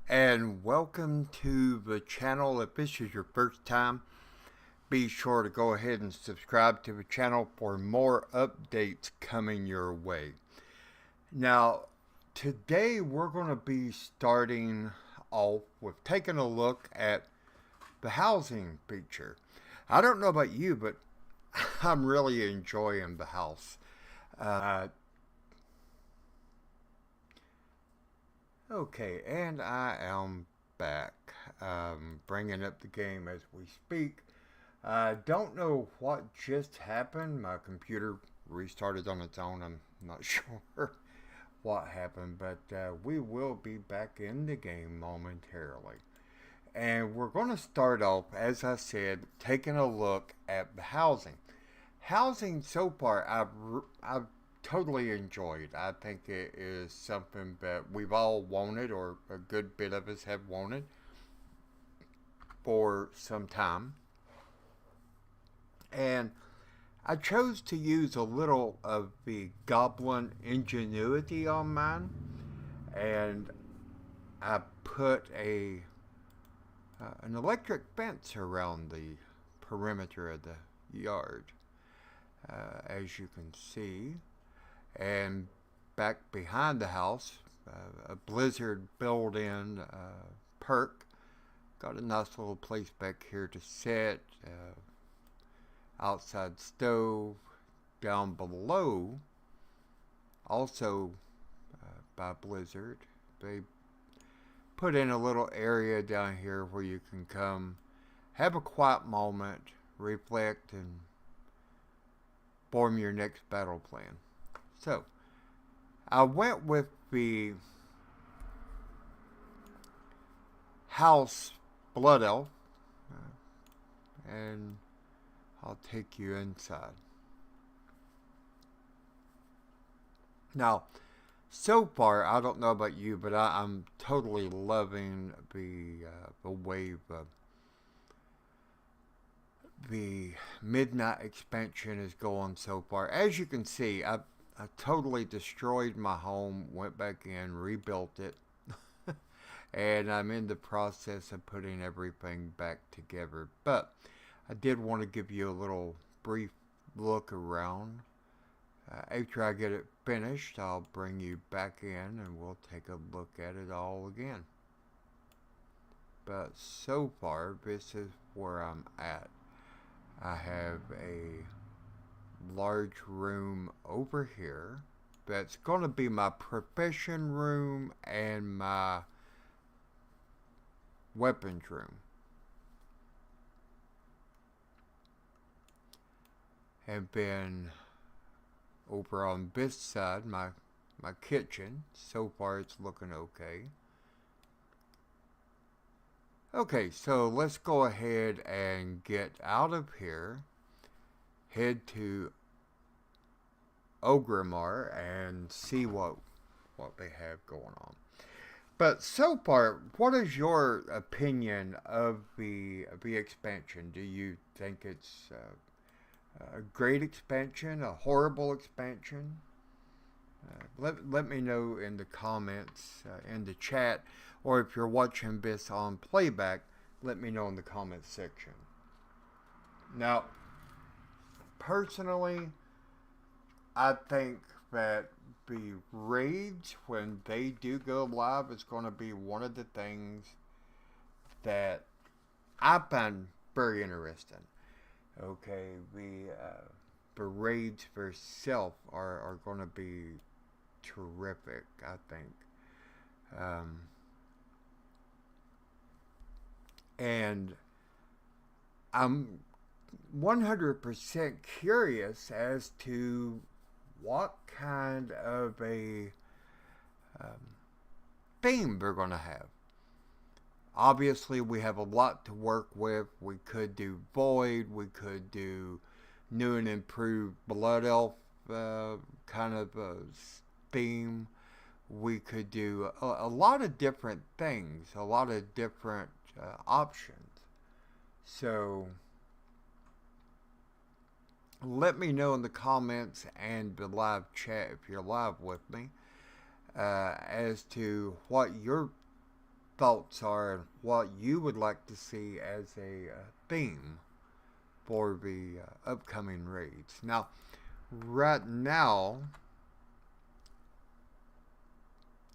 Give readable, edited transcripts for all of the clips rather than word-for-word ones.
and welcome to the channel. If this is your first time, be sure to go ahead and subscribe to the channel for more updates coming your way. Now, today we're going to be starting off with taking a look at the housing feature. I don't know about you, but I'm really enjoying the house. Okay, and I am back, bringing up the game as we speak. I don't know what just happened. My computer restarted on its own. I'm not sure what happened, but we will be back in the game momentarily. And we're going to start off, as I said, taking a look at the housing. Housing so far, I've totally enjoyed. I think it is something that we've all wanted, or a good bit of us have wanted for some time. And I chose to use a little of the goblin ingenuity on mine, and I put an electric fence around the perimeter of the yard, as you can see. And back behind the house, a blizzard built-in perk. Got a nice little place back here to sit. Outside stove. Down below, also by Blizzard, they put in a little area down here where you can come, have a quiet moment, reflect, and form your next battle plan. So, I went with the House Blood Elf, and I'll take you inside. Now, so far, I don't know about you, but I'm totally loving the way the Midnight expansion is going so far. As you can see, I totally destroyed my home, went back in, rebuilt it, and I'm in the process of putting everything back together. But I did want to give you a little brief look around. After I get it finished, I'll bring you back in and we'll take a look at it all again. But so far, this is where I'm at. I have a large room over here that's going to be my profession room and my weapons room. And then over on this side, my kitchen. So far it's looking okay. Okay, so let's go ahead and get out of here, head to Ogrimmar and see what they have going on. But so far, what is your opinion of the expansion? Do you think it's a great expansion, a horrible expansion? Let me know in the comments, in the chat, or if you're watching this on playback, let me know in the comments section. Now, personally, I think that the raids, when they do go live, is going to be one of the things that I find very interesting. Okay, the raids for self are going to be terrific, I think. And I'm 100% curious as to what kind of a theme they're going to have. Obviously, we have a lot to work with. We could do Void. We could do new and improved Blood Elf kind of theme. We could do a lot of different things, a lot of different options. So, let me know in the comments and the live chat if you're live with me as to what your thoughts are and what you would like to see as a theme for the upcoming raids. Now, right now,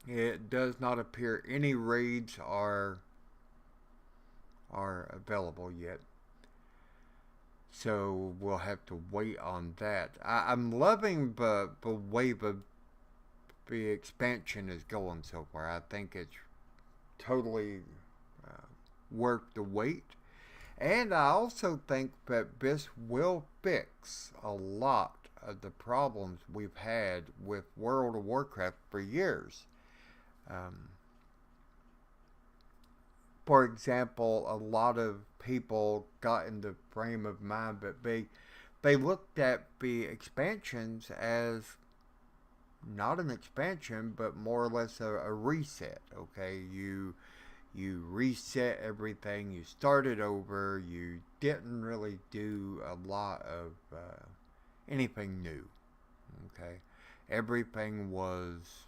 it does not appear any raids are available yet. So we'll have to wait on that. I'm loving the way the expansion is going so far. I think it's totally worth the wait. And I also think that this will fix a lot of the problems we've had with World of Warcraft for years. For example, a lot of people got in the frame of mind that they looked at the expansions as not an expansion, but more or less a reset. Okay, you reset everything, you started over, you didn't really do a lot of anything new. Okay, everything was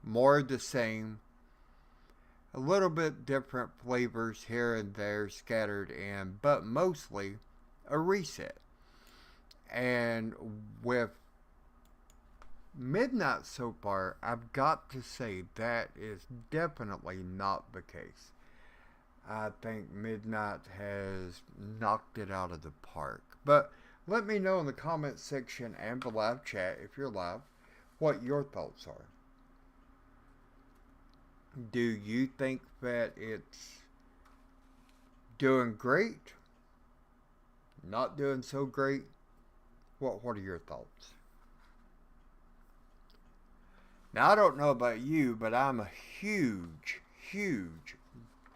more the same, a little bit different flavors here and there scattered in, but mostly a reset. And with Midnight so far, I've got to say that is definitely not the case. I think Midnight has knocked it out of the park. But let me know in the comment section and the live chat, if you're live, what your thoughts are. Do you think that it's doing great? Not doing so great? What are your thoughts? Now, I don't know about you, but I'm a huge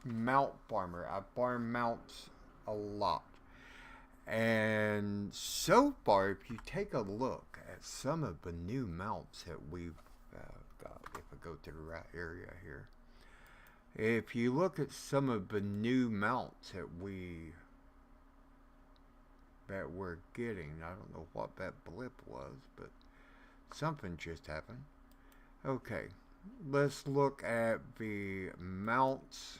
mount farmer. I farm mounts a lot. And so far, if you take a look at some of the new mounts that we've got, if I go to the right area here, if you look at some of the new mounts that we're getting, I don't know what that blip was, but something just happened. Okay, let's look at the mounts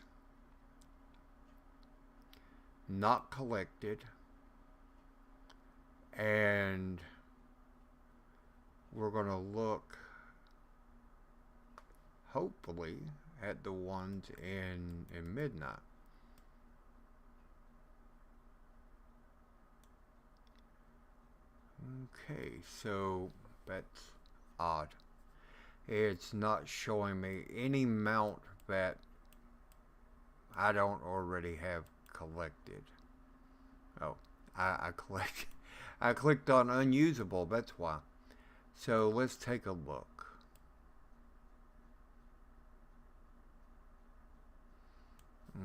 not collected, and we're going to look hopefully at the ones in Midnight. Okay, so that's odd. It's not showing me any mount that I don't already have collected. Oh, I clicked on unusable, that's why. So let's take a look.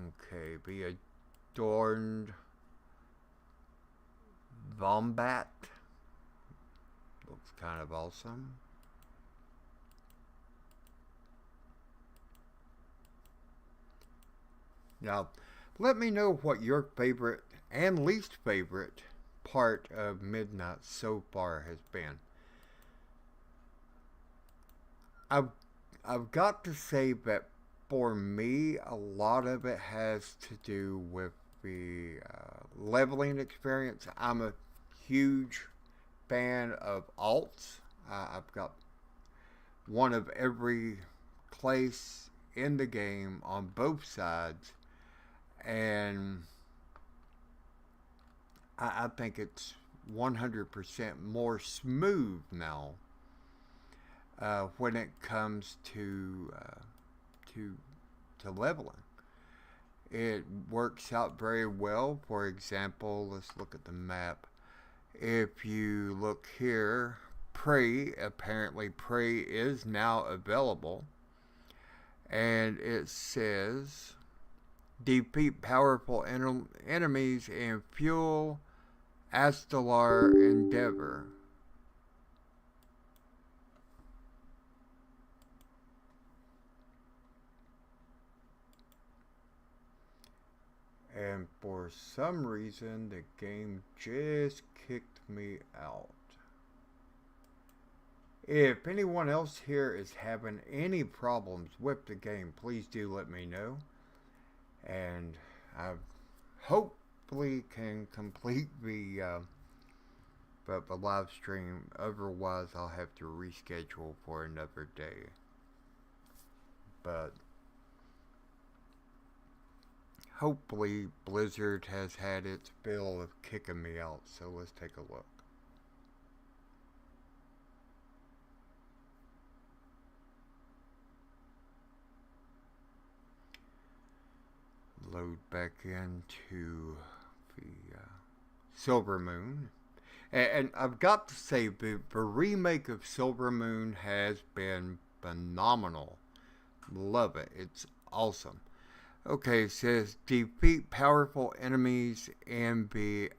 Okay, the adorned Vombat looks kind of awesome. Now, let me know what your favorite and least favorite part of Midnight so far has been. I've got to say that for me, a lot of it has to do with the leveling experience. I'm a huge fan of alts. I've got one of every place in the game on both sides, and I think it's 100% more smooth now when it comes to leveling. It works out very well. For example, let's look at the map. If you look here, apparently Prey is now available, and it says defeat powerful enemies in Fuel Astellar Endeavor. And for some reason, the game just kicked me out. If anyone else here is having any problems with the game, please do let me know. And I hopefully can complete the live stream. Otherwise, I'll have to reschedule for another day. But hopefully Blizzard has had its fill of kicking me out. So let's take a look. Load back into the Silver Moon. And I've got to say, the remake of Silver Moon has been phenomenal. Love it. It's awesome. Okay, it says defeat powerful enemies in the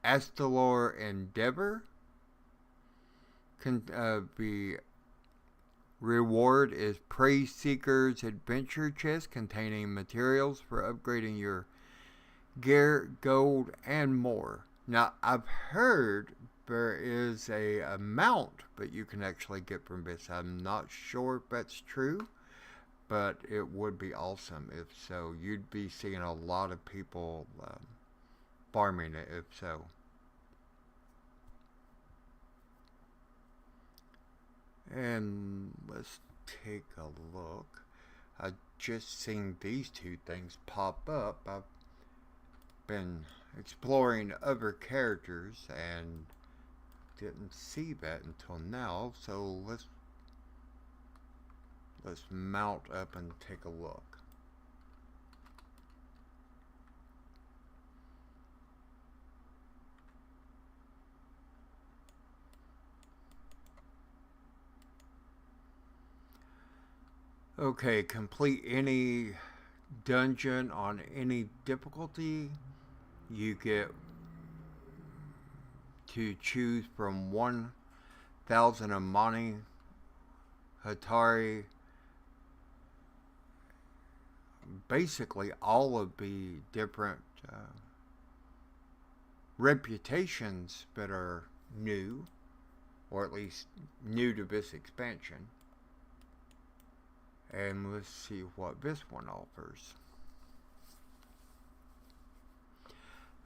Astalor Endeavor. The reward is Praise Seeker's Adventure Chest containing materials for upgrading your gear, gold, and more. Now, I've heard there is a mount that you can actually get from this. I'm not sure if that's true, but it would be awesome if so. You'd be seeing a lot of people farming it if so. And let's take a look. I just seen these two things pop up. I've been exploring other characters and didn't see that until now. So let's mount up and take a look. Okay, complete any dungeon on any difficulty. You get to choose from 1,000 Amani, Hatari, basically all of the different reputations that are new, or at least new to this expansion. And let's see what this one offers.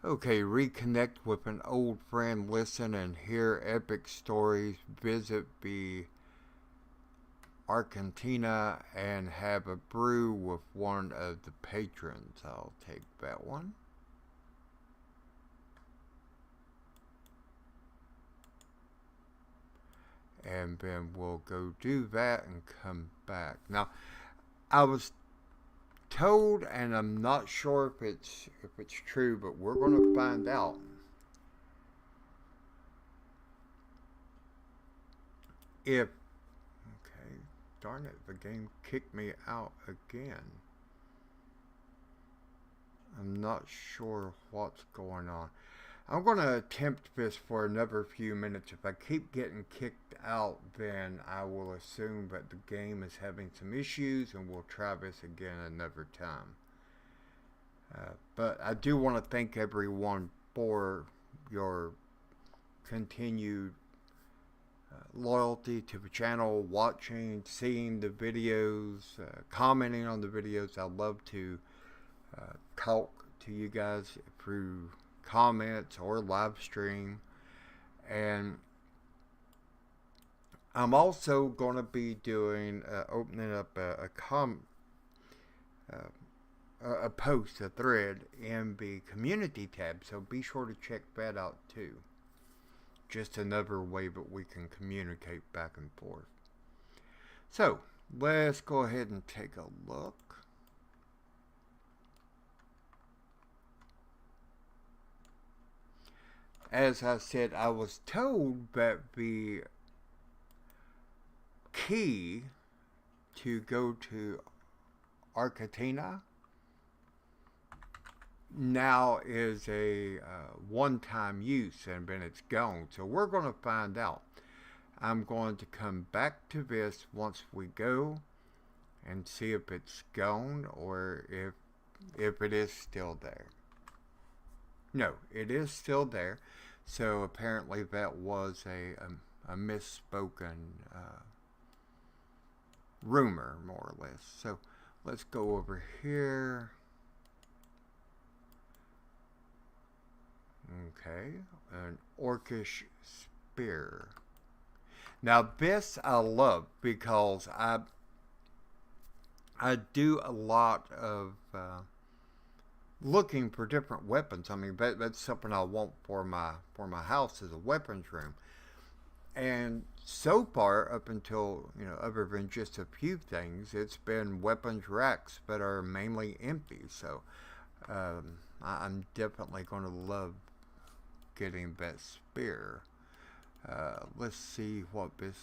Okay, reconnect with an old friend, listen and hear epic stories, visit the Argentina and have a brew with one of the patrons. I'll take that one. And then we'll go do that and come back. Now, I was told, and I'm not sure if it's true, but we're going to find out. Okay, darn it, the game kicked me out again. I'm not sure what's going on. I'm going to attempt this for another few minutes. If I keep getting kicked out, then I will assume that the game is having some issues and we'll try this again another time. But I do want to thank everyone for your continued loyalty to the channel, watching, seeing the videos, commenting on the videos. I love to talk to you guys through comments or live stream. And I'm also going to be doing opening up a post, a thread in the community tab, so be sure to check that out too. Just another way that we can communicate back and forth. So let's go ahead and take a look. As I said, I was told that the key to go to Argentina now is a one-time use, and then it's gone. So we're going to find out. I'm going to come back to this once we go and see if it's gone or if it is still there. No, it is still there. So apparently that was a a misspoken rumor, more or less. So let's go over here. Okay, an orcish spear. Now this I love because I do a lot of looking for different weapons. I mean, that's something I want for my house as a weapons room. And so far, up until, other than just a few things, it's been weapons racks that are mainly empty. So I'm definitely going to love getting that spear. Let's see what this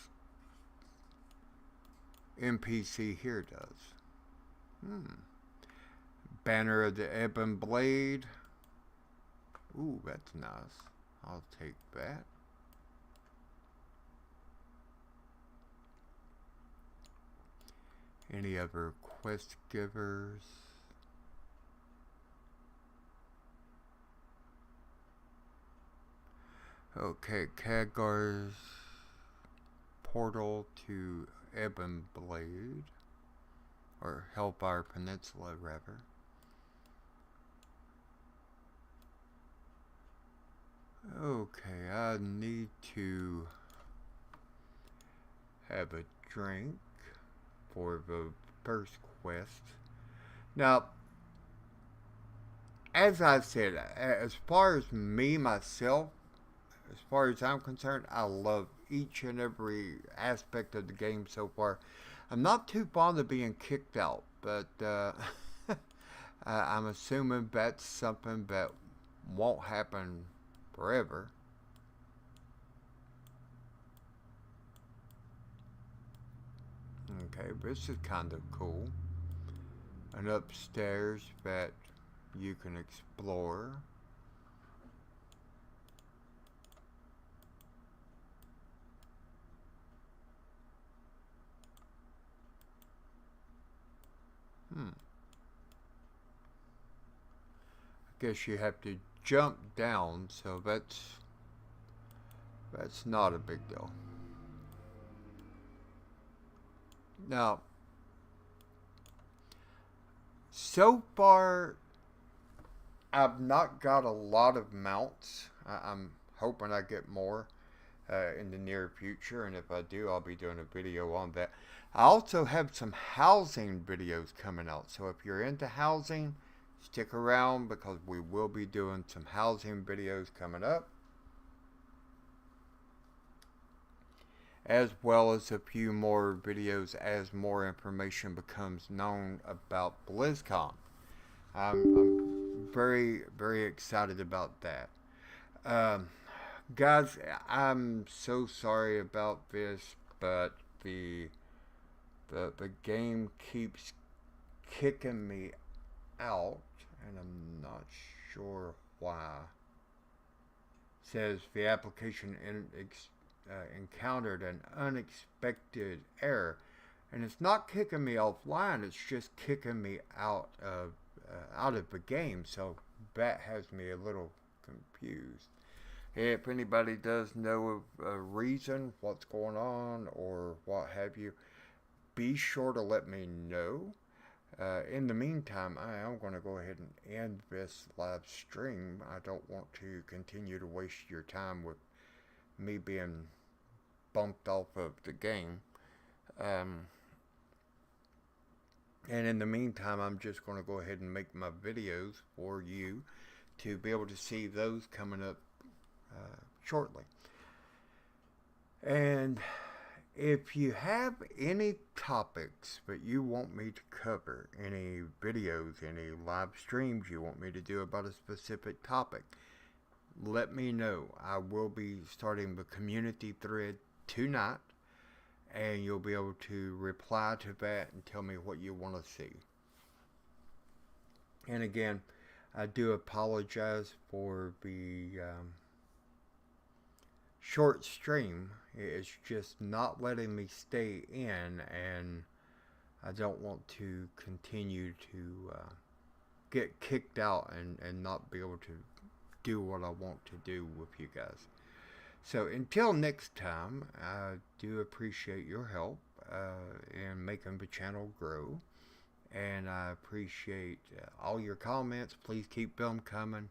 NPC here does. Banner of the Ebon Blade. Ooh, that's nice. I'll take that. Any other quest givers? Okay, Khadgar's portal to Ebon Blade, or Hellfire Peninsula, rather. Okay, I need to have a drink for the first quest. Now, as I said, as far as me, myself, as far as I'm concerned, I love each and every aspect of the game so far. I'm not too fond of being kicked out, but I'm assuming that's something that won't happen forever. Okay, this is kind of cool. An upstairs that you can explore. I guess you have to jump down, so that's not a big deal. Now, so far, I've not got a lot of mounts. I'm hoping I get more in the near future, and if I do, I'll be doing a video on that. I also have some housing videos coming out, so if you're into housing, stick around because we will be doing some housing videos coming up, as well as a few more videos as more information becomes known about BlizzCon. I'm very, very excited about that. Guys, I'm so sorry about this, but the game keeps kicking me out, and I'm not sure why. It says the application encountered an unexpected error, and it's not kicking me offline. It's just kicking me out of the game. So that has me a little confused. If anybody does know of a reason, what's going on, or what have you, be sure to let me know. In the meantime, I am going to go ahead and end this live stream. I don't want to continue to waste your time with me being bumped off of the game. And in the meantime, I'm just going to go ahead and make my videos for you to be able to see those coming up shortly. And if you have any topics that you want me to cover, any videos, any live streams you want me to do about a specific topic, let me know. I will be starting the community thread tonight, and you'll be able to reply to that and tell me what you want to see. And again, I do apologize for the short stream. It's just not letting me stay in, and I don't want to continue to get kicked out and not be able to do what I want to do with you guys. So until next time, I do appreciate your help in making the channel grow. And I appreciate all your comments. Please keep them coming.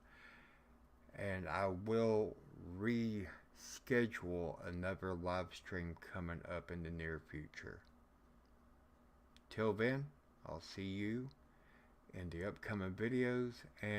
And I will reschedule another live stream coming up in the near future. Till then, I'll see you in the upcoming videos and